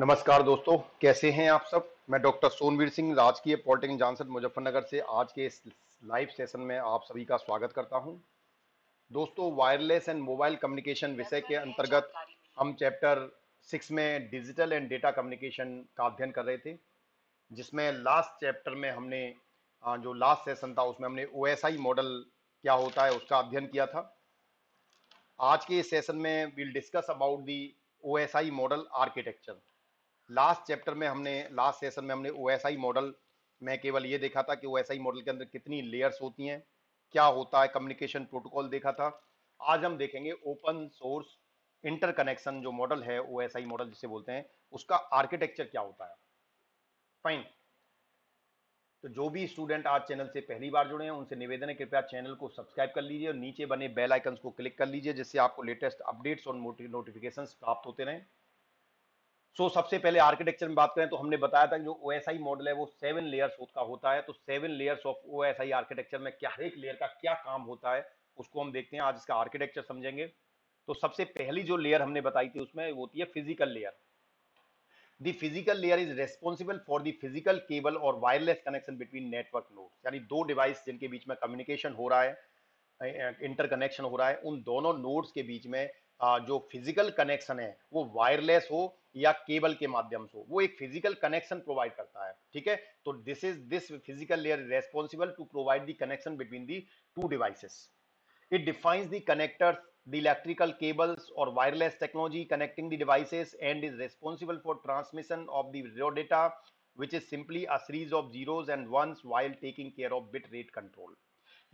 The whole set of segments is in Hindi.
नमस्कार दोस्तों, कैसे हैं आप सब। मैं डॉक्टर सोनवीर सिंह राजकीय पॉलिटेक्निक जानसठ मुजफ्फरनगर से आज के इस लाइव सेशन में आप सभी का स्वागत करता हूं। दोस्तों, वायरलेस एंड मोबाइल कम्युनिकेशन विषय के अंतर्गत हम चैप्टर 6 में डिजिटल एंड डेटा कम्युनिकेशन का अध्ययन कर रहे थे, जिसमें लास्ट चैप्टर में हमने जो लास्ट सेशन था उसमें हमने ओएसआई मॉडल क्या होता है उसका अध्ययन किया था। आज के इस सेशन में will discuss about the OSI model architecture. Last session में हमने ओएसआई मॉडल में केवल ये देखा था कि ओएसआई मॉडल के अंदर कितनी लेयर्स होती हैं, क्या होता है, कम्युनिकेशन प्रोटोकॉल देखा था। आज हम देखेंगे ओपन सोर्स इंटरकनेक्शन जो मॉडल है, ओएसआई मॉडल जिसे बोलते हैं, उसका आर्किटेक्चर क्या होता है। फाइन। तो जो भी स्टूडेंट आज चैनल से पहली बार जुड़े हैं उनसे निवेदन है, कृपया चैनल को सब्सक्राइब कर लीजिए और नीचे बने बेल आइकन को क्लिक कर लीजिए, जिससे आपको लेटेस्ट अपडेट्स और नोटिफिकेशंस प्राप्त होते रहें। सबसे पहले आर्किटेक्चर में बात करें तो हमने बताया था कि जो ओएसआई मॉडल है वो 7 लेयर्स का होता है। तो 7 लेयर्स ऑफ ओएसआई आर्किटेक्चर में क्या, हर एक लेयर का क्या काम होता है उसको हम देखते हैं। आज इसका आर्किटेक्चर समझेंगे। तो सबसे पहली जो लेयर हमने बताई थी उसमें वो होती है physical layer. The physical layer is responsible for the physical cable और wireless connection between network nodes, यानी दो डिवाइस जिनके बीच में कम्युनिकेशन हो रहा है, इंटरकनेक्शन हो रहा है, उन दोनों नोड्स के बीच में जो फिजिकल कनेक्शन है वो वायरलेस हो या केबल के माध्यम से हो, वो एक फिजिकल कनेक्शन प्रोवाइड करता है। ठीक है, तो this physical layer responsible to provide the connection between the two devices. It defines the connectors, the electrical cables or wireless technology connecting the devices, and is responsible for transmission of the raw data, which is simply a series of zeros and ones while taking care of bit rate control.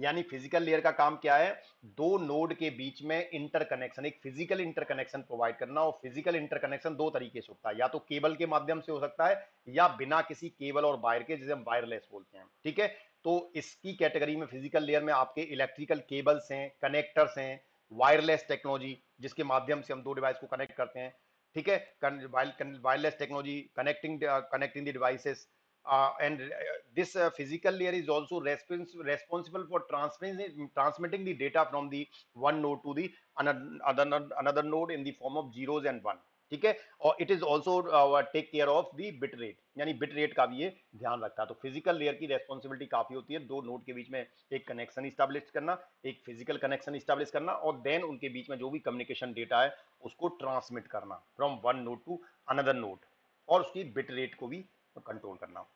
यानी फिजिकल लेयर का काम क्या है, दो नोड के बीच में इंटरकनेक्शन, एक फिजिकल इंटरकनेक्शन प्रोवाइड करना। और फिजिकल इंटरकनेक्शन दो तरीके से होता है, या तो केबल के माध्यम से हो सकता है या बिना किसी केबल और वायर के, जिसे हम वायरलेस बोलते हैं। ठीक है, तो इसकी कैटेगरी में फिजिकल लेयर में आपके इलेक्ट्रिकल केबल्स हैं, कनेक्टर्स हैं, वायरलेस टेक्नोलॉजी जिसके माध्यम से हम दो डिवाइस को कनेक्ट करते हैं। ठीक है, wireless technology connecting the devices, and this physical layer is also responsible for transmitting the data from the one node to the another node in the form of zeros and one. ठीक है, और it is also take care of the bit rate, यानी बिट रेट का भी ये ध्यान रखता है। तो फिजिकल लेयर की रेस्पॉन्सिबिलिटी काफी होती है, दो नोड के बीच में एक कनेक्शन स्टैब्लिश करना, एक फिजिकल कनेक्शन स्टैब्लिश करना, और देन उनके बीच में जो भी कम्युनिकेशन डेटा है उसको ट्रांसमिट करना from one node to another node, और उसकी बिट रेट को भी कंट्रोल करना।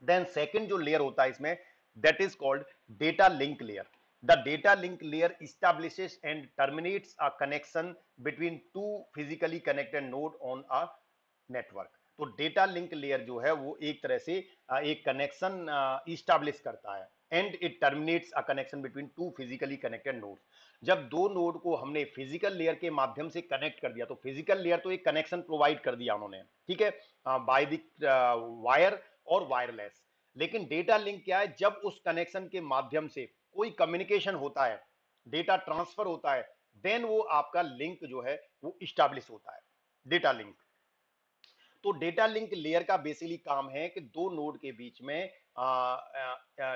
देन सेकंड जो लेयर होता है इसमें, that is called data link layer. The data link layer establishes and terminates a connection between two physically connected node on a network। तो डेटा लिंक लेयर जो है वो एक तरह से एक कनेक्शन इस्टेब्लिश करता है, and it terminates a connection between two physically connected nodes. जब दो नोड को हमने फिजिकल लेयर के माध्यम से कनेक्ट कर दिया, तो फिजिकल लेयर तो एक कनेक्शन प्रोवाइड कर दिया उन्होंने, ठीक है, बाय द वायर और वायरलेस। लेकिन डेटा लिंक क्या है, जब उस कनेक्शन के माध्यम से कोई कम्युनिकेशन होता है, डेटा ट्रांसफर होता है, देन वो आपका लिंक जो है वो इस्टेब्लिश होता है, डेटा लिंक। तो डेटा लिंक लेयर का बेसिकली काम है कि दो नोड के बीच में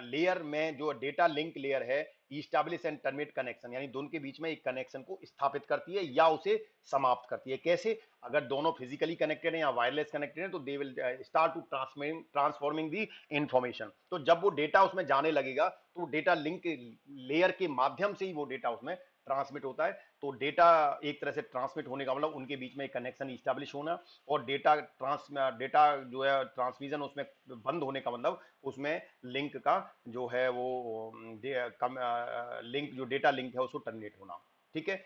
लेयर में जो डेटा लिंक लेयर है, इस्टेब्लिश एंड टर्मिनेट कनेक्शन, यानी दोनों के बीच में एक कनेक्शन को स्थापित करती है या उसे समाप्त करती है। कैसे, अगर दोनों फिजिकली कनेक्टेड हैं या वायरलेस कनेक्टेड हैं तो they will start to transforming the information. तो जब वो डेटा उसमें जाने लगेगा तो डेटा लिंक लेयर के माध्यम से ही वो डेटा उसमें ट्रांसमिट होता है। तो डेटा एक तरह से ट्रांसमिट होने का मतलब उनके बीच में एक कनेक्शन इस्टेब्लिश होना, और डेटा जो है ट्रांसमिशन उसमें बंद होने का मतलब उसमें लिंक का जो है वो लिंक जो डेटा लिंक है उसको टर्मिनेट होना। ठीक है,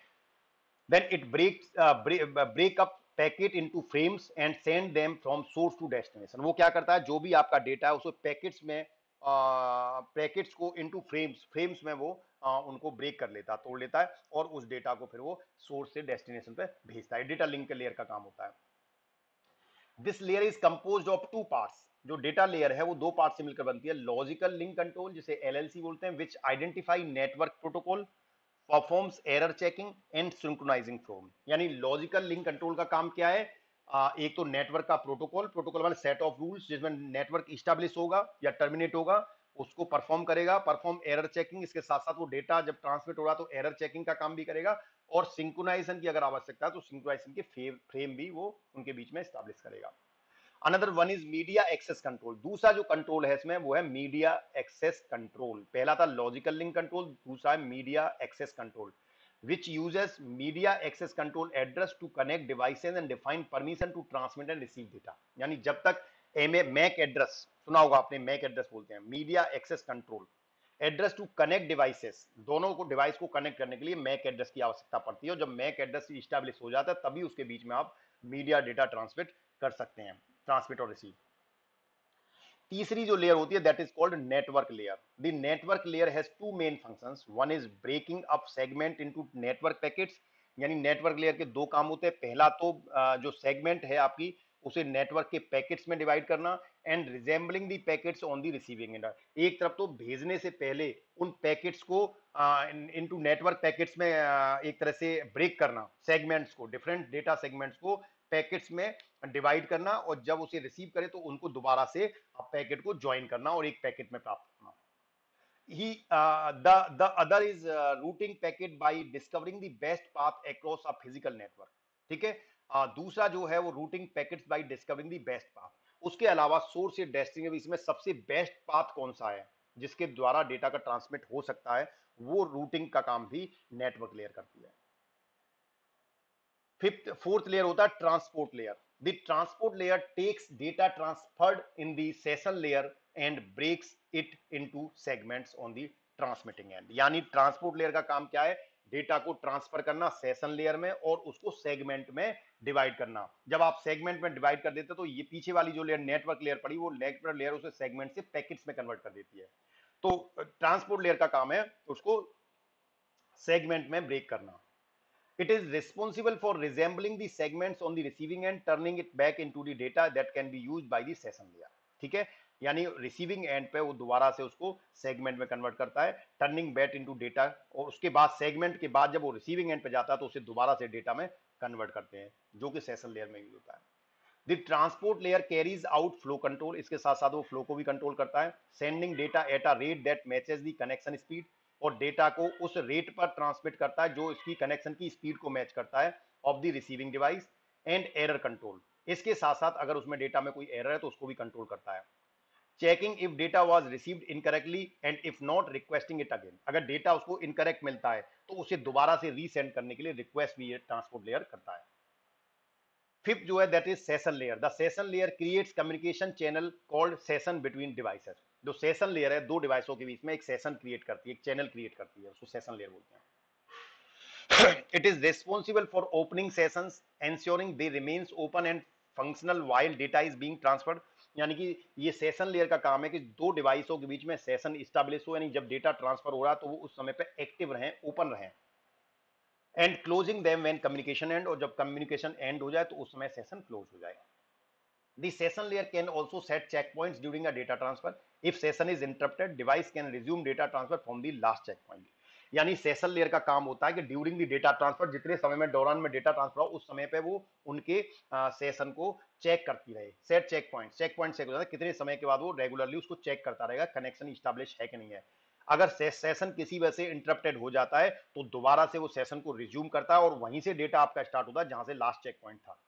then it break up packet into frames and send them from source to destination. वो क्या करता है, जो भी आपका डेटा है उसको पैकेट्स में, पैकेट्स को इनटू फ्रेम्स में वो उनको ब्रेक कर लेता, तोड़ लेता है, और उस डेटा को फिर वो सोर्स से डेस्टिनेशन पे भेजता है। डेटा लिंक लेयर का काम होता है। This layer is composed of two parts. जो डेटा लेयर है वो दो पार्ट से मिलकर बनती है। लॉजिकल लिंक कंट्रोल, जिसे एलएलसी बोलते हैं, which identify network protocol, performs error checking and synchronizing from. यानी लॉजिकल लिंक कंट्रोल का काम क्या है, एक तो नेटवर्क का प्रोटोकॉल वाले सेट ऑफ रूल्स जिसमें नेटवर्क इस्टेब्लिश होगा या टर्मिनेट होगा उसको परफॉर्म करेगा, परफॉर्म एरर चेकिंग, इसके साथ साथ वो डेटा जब ट्रांसमिट होगा तो एरर चेकिंग का काम भी करेगा, और सिंक्रोनाइजेशन की अगर आवश्यकता है तो सिंक्रोनाइजेशन के फ्रेम भी वो उनके बीच में स्टैब्लिश करेगा। Another one is media access control. दूसरा जो कंट्रोल है इसमें वो है मीडिया एक्सेस कंट्रोल। पहला था लॉजिकल लिंक कंट्रोल, दूसरा है media access control, which uses media access control address to connect devices and define permission to transmit and receive data। यानी जब तक मैक एड्रेस सुना होगा आपने, मैक एड्रेस बोलते हैं media access control, address to connect devices, दोनों को डिवाइस को कनेक्ट करने के लिए मैक एड्रेस की आवश्यकता पड़ती है, और जब मैक एड्रेस इस्टेब्लिश हो जाता है तभी उसके बीच में आप मीडिया डेटा ट्रांसमिट कर सकते हैं, ट्रांसमिट और रिसीव। तीसरी जो लेयर होती है that is called network layer. The network layer has two main functions, one is breaking up segment into network packets. यानी नेटवर्क लेयर के दो काम होते हैं, पहला तो जो सेगमेंट है आपकी उसे नेटवर्क के पैकेट्स में डिवाइड करना, and resembling the packets on the receiving end. एक तरफ तो भेजने से पहले उन पैकेट्स को इनटू नेटवर्क पैकेट्स में एक तरह से ब्रेक करना, सेगमेंट्स को, डिफरेंट डेटा सेगमेंट्स को पैकेट्स में डिवाइड करना, और जब उसे रिसीव करे तो उनको दोबारा से पैकेट को ज्वाइन करना और एक पैकेट में प्राप्त करना। ही the other is routing packet by discovering the best path across a physical network। ठीक है, दूसरा जो है वो routing packets by discovering the best path. उसके अलावा सोर्स या डेस्टिनेशन में सबसे बेस्ट पाथ कौन सा है जिसके द्वारा डेटा का ट्रांसमिट हो सकता है, वो रूटिंग का काम भी नेटवर्क लेयर करती है। फोर्थ लेयर होता है transport layer. The transport layer takes data transferred in the session layer and breaks it into segments on the transmitting end. यानी ट्रांसपोर्ट लेयर का काम क्या है, डेटा को ट्रांसफर करना सेशन लेयर में और उसको सेगमेंट में डिवाइड करना। जब आप सेगमेंट में डिवाइड कर देते तो ये पीछे वाली जो लेयर नेटवर्क लेयर पड़ी, वो नेटवर्क लेयर उसे सेगमेंट से पैकेट्स में कन्वर्ट कर देती है। तो ट्रांसपोर्ट लेयर का काम है उसको सेगमेंट में ब्रेक करना। It is responsible for resembling the segments on the receiving end, turning it back into the data that can be used by the session layer। ठीक है, यानी रिसीविंग एंड पे वो दोबारा से उसको सेगमेंट में कन्वर्ट करता है, टर्निंग बैक इनटू डेटा, और उसके बाद सेगमेंट के बाद जब वो रिसीविंग एंड पे जाता है तो उसे दोबारा से डेटा में कन्वर्ट करते हैं, जो कि सेशन लेयर में यूज होता है। The transport layer carries out flow control, इसके साथ साथ वो फ्लो को भी कंट्रोल करता है, sending data at a rate that matches the connection speed, और डेटा को उस रेट पर ट्रांसमिट करता है जो इसकी कनेक्शन की स्पीड को मैच करता है of the receiving device, and error control, इसके साथ साथ अगर उसमें डेटा में कोई एरर है तो उसको भी कंट्रोल करता है। Checking if data was received incorrectly and if not requesting it again, अगर डेटा उसको इनकरेक्ट मिलता है तो उसे दोबारा से रीसेंड करने के लिए रिक्वेस्ट भी ये ट्रांसपोर्ट लेयर करता है। फिफ्थ जो है that is session layer. The session layer creates communication channel called session between devices. जो सेशन लेयर है दो डिवाइसों के बीच में एक सेशन क्रिएट करती है, एक चैनल क्रिएट करती है, उसको सेशन लेयर बोलते हैं। It is responsible for opening sessions, ensuring they remains open and functional while data is being transferred। यानी कि ये सेशन लेयर का काम है कि दो डिवाइसों के बीच में सेशन इस्टेब्लिश हो, यानी जब डेटा ट्रांसफर हो रहा है तो वो उस समय पे एक्टिव रहें, ओपन रहें, and closing them when communication and, और जब कम्युनिकेशन एंड हो जाए तो उस समय सेशन क्लोज हो जाए। The session layer can also set checkpoints during a data transfer. If session is interrupted, device can resume data transfer from the last checkpoint। यानी सेशन लेयर का काम होता है कि ड्यूरिंग द डेटा ट्रांसफर, जितने समय में दौरान में डेटा ट्रांसफर हो उस समय पे वो उनके सेशन को चेक करती रहे। Set check point, check point set होता है कितने समय के बाद वो रेगुलरली उसको चेक करता रहेगा कनेक्शन इस्टेब्लिश है कि नहीं है। अगर सेशन किसी वजह से इंटरप्टेड हो जाता है तो दोबारा से वो सेशन को रिज्यूम करता है और वहीं से डेटा आपका स्टार्ट होता है जहां से लास्ट चेक पॉइंट था।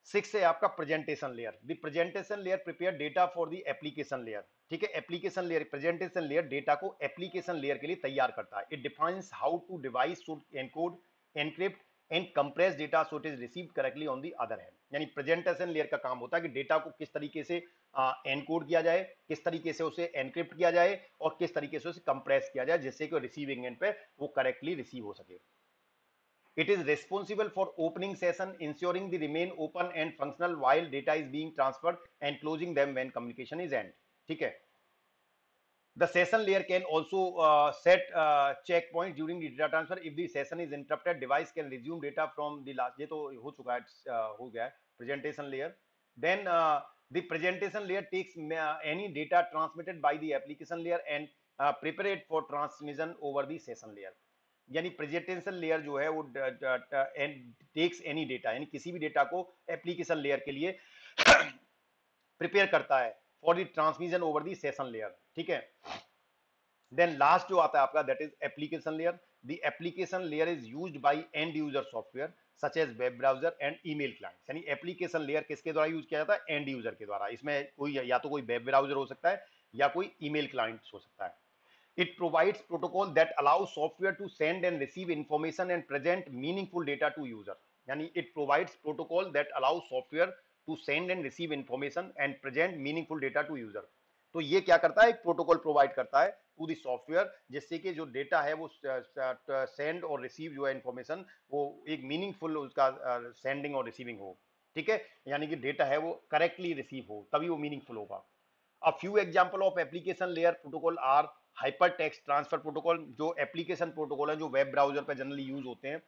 सिक्स है आपका presentation layer. The presentation layer prepare data for the application layer. ठीक है, application layer, presentation layer data को एप्लीकेशन लेयर के लिए तैयार करता है। It defines how two devices should encode, encrypt and compress data so it is received correctly on the other hand. यानी प्रेजेंटेशन लेयर का काम होता है कि डेटा को किस तरीके से एनकोड किया जाए, किस तरीके से उसे एनक्रिप्ट किया जाए और किस तरीके से उसे कंप्रेस किया जाए जिससे कि रिसीविंग एंड पे वो करेक्टली रिसीव हो सके। It is responsible for opening session, ensuring they remain open and functional while data is being transferred, and closing them when communication is end। ठीक है, the session layer can also set checkpoints during the data transfer। If the session is interrupted, device can resume data from the last। ये तो हो चुका है, हो गया है presentation layer। Then the presentation layer takes any data transmitted by the application layer and prepare it for transmission over the session layer। यानी प्रेजेंटेशन लेयर जो है वो टेक्स एनी डेटा, यानी किसी भी डेटा को एप्लीकेशन लेयर के लिए प्रिपेयर करता है for the transmission over the session layer. ठीक है, देन लास्ट जो आता है आपका that is application layer. The application layer is used by end user software such as web browser and email clients. यानी एप्लीकेशन लेयर किसके द्वारा यूज किया जाता है? एंड यूजर के द्वारा. इसमें कोई या तो कोई वेब ब्राउजर हो सकता है या कोई ईमेल क्लाइंट हो सकता है. It provides protocol that allows software to send and receive information and present meaningful data to user. यानी it provides protocol that allows software to send and receive information and present meaningful data to user. तो ये क्या करता है? एक प्रोटोकॉल प्रोवाइड करता है टू दी सॉफ्टवेयर, जिससे कि जो डेटा है वो सेंड और रिसीव जो है इंफॉर्मेशन वो एक मीनिंगफुल उसका सेंडिंग और रिसीविंग हो. ठीक है, यानी कि डेटा है वो करेक्टली रिसीव हो, तभी वो मीनिंगफुल होगा. A few example of application layer protocol are hypertext transfer protocol. जो एप्लीकेशन प्रोटोकॉल है जो वेब ब्राउजर पे जनरली यूज होते हैं,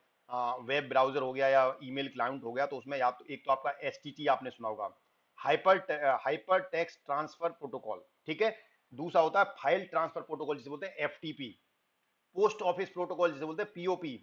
वेब ब्राउजर हो गया या ईमेल क्लाइंट हो गया, तो उसमें या तो एक तो आपका एसटीटी आपने सुना होगा, हाइपर टेक्स्ट ट्रांसफर प्रोटोकॉल. ठीक है. दूसरा होता है फाइल ट्रांसफर प्रोटोकॉल जिसे बोलते हैं एफटीपी. पोस्ट ऑफिस प्रोटोकॉल जिसे बोलते हैं POP.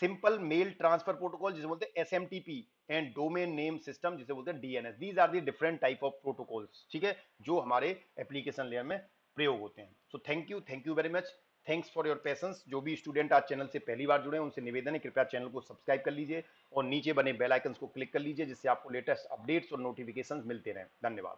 Simple mail transfer protocol जिसे बोलते हैं SMTP. And domain name system जिसे बोलते हैं DNS. These are the different type of protocols. ठीक है, जो हमारे एप्लीकेशन लेयर में प्रयोग होते हैं. So thank you very much. Thanks for your patience. जो भी स्टूडेंट आज चैनल से पहली बार जुड़े हैं उनसे निवेदन है कृपया चैनल को सब्सक्राइब कर लीजिए और नीचे बने बेल आइकन को क्लिक कर लीजिए जिससे आपको लेटेस्ट अपडेट्स और नोटिफिकेशंस मिलते रहें. धन्यवाद.